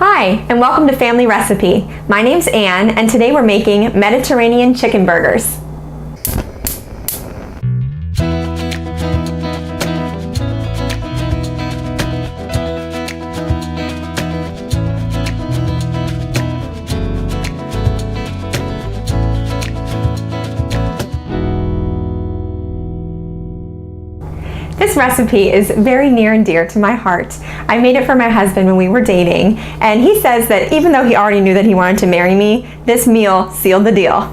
Hi, and welcome to Family Recipe. My name's Anne, and today we're making Mediterranean chicken burgers. This recipe is very near and dear to my heart. I made it for my husband when we were dating, and he says that even though he already knew that he wanted to marry me, this meal sealed the deal.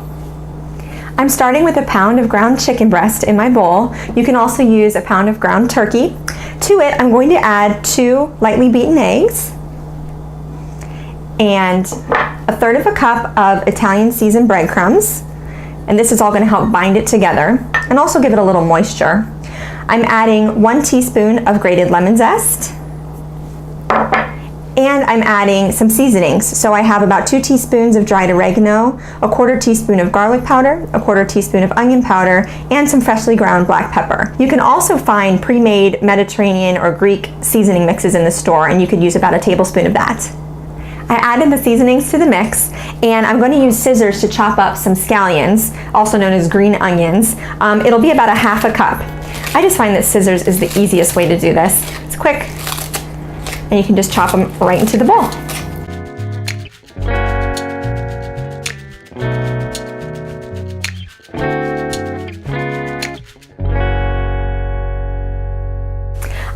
I'm starting with a pound of ground chicken breast in my bowl. You can also use a pound of ground turkey. To it, I'm going to add 2 lightly beaten eggs and a third of a cup of Italian seasoned breadcrumbs. And this is all going to help bind it together and also give it a little moisture. I'm adding 1 teaspoon of grated lemon zest, and I'm adding some seasonings. So I have about 2 teaspoons of dried oregano, a 1/4 teaspoon of garlic powder, a 1/4 teaspoon of onion powder, and some freshly ground black pepper. You can also find pre-made Mediterranean or Greek seasoning mixes in the store, and you could use about a tablespoon of that. I added the seasonings to the mix, and I'm going to use scissors to chop up some scallions, also known as green onions. It'll be about a 1/2 cup. I just find that scissors is the easiest way to do this. It's quick, and you can just chop them right into the bowl.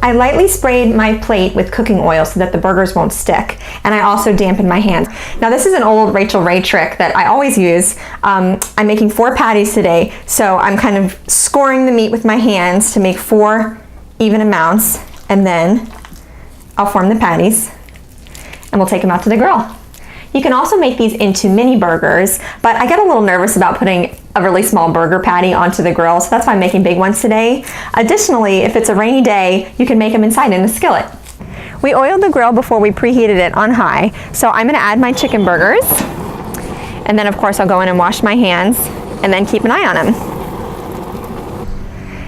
I lightly sprayed my plate with cooking oil so that the burgers won't stick, and I also dampened my hands. Now this is an old Rachel Ray trick that I always use. I'm making 4 patties today, so I'm kind of scoring the meat with my hands to make 4 even amounts, and then I'll form the patties, and we'll take them out to the grill. You can also make these into mini burgers, but I get a little nervous about putting a really small burger patty onto the grill, so that's why I'm making big ones today. Additionally, if it's a rainy day, you can make them inside in a skillet. We oiled the grill before we preheated it on high, so I'm gonna add my chicken burgers, and then of course I'll go in and wash my hands, and then keep an eye on them.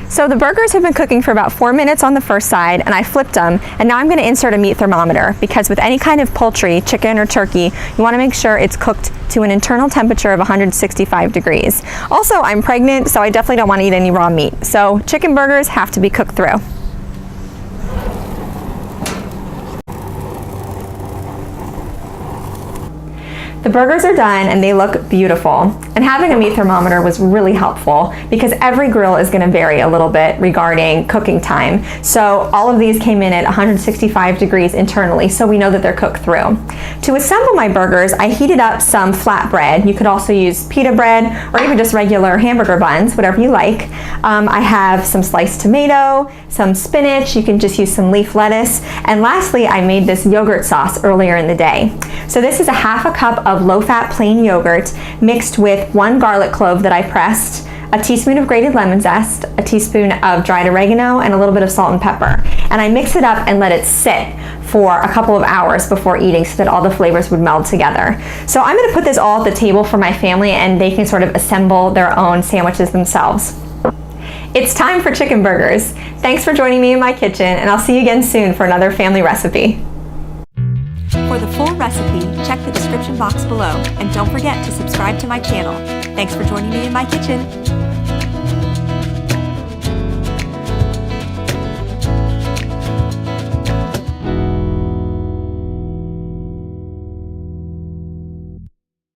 So the burgers have been cooking for about 4 minutes on the first side, and I flipped them, and now I'm going to insert a meat thermometer, because with any kind of poultry, chicken or turkey, you want to make sure it's cooked to an internal temperature of 165 degrees. Also, I'm pregnant, so I definitely don't want to eat any raw meat, so chicken burgers have to be cooked through. The burgers are done and they look beautiful, and having a meat thermometer was really helpful because every grill is going to vary a little bit regarding cooking time. So all of these came in at 165 degrees internally, so we know that they're cooked through. To assemble my burgers, I heated up some flatbread. You could also use pita bread or even just regular hamburger buns, whatever you like. I have some sliced tomato, some spinach, you can just use some leaf lettuce, and lastly I made this yogurt sauce earlier in the day. So this is a 1/2 cup of low-fat plain yogurt mixed with 1 garlic clove that I pressed, a teaspoon of grated lemon zest, a teaspoon of dried oregano, and a little bit of salt and pepper. And I mix it up and let it sit for a couple of hours before eating so that all the flavors would meld together. So I'm going to put this all at the table for my family, and they can sort of assemble their own sandwiches themselves. It's time for chicken burgers. Thanks for joining me in my kitchen, and I'll see you again soon for another family recipe. For the full recipe, check the description box below, and don't forget to subscribe to my channel. Thanks for joining me in my kitchen.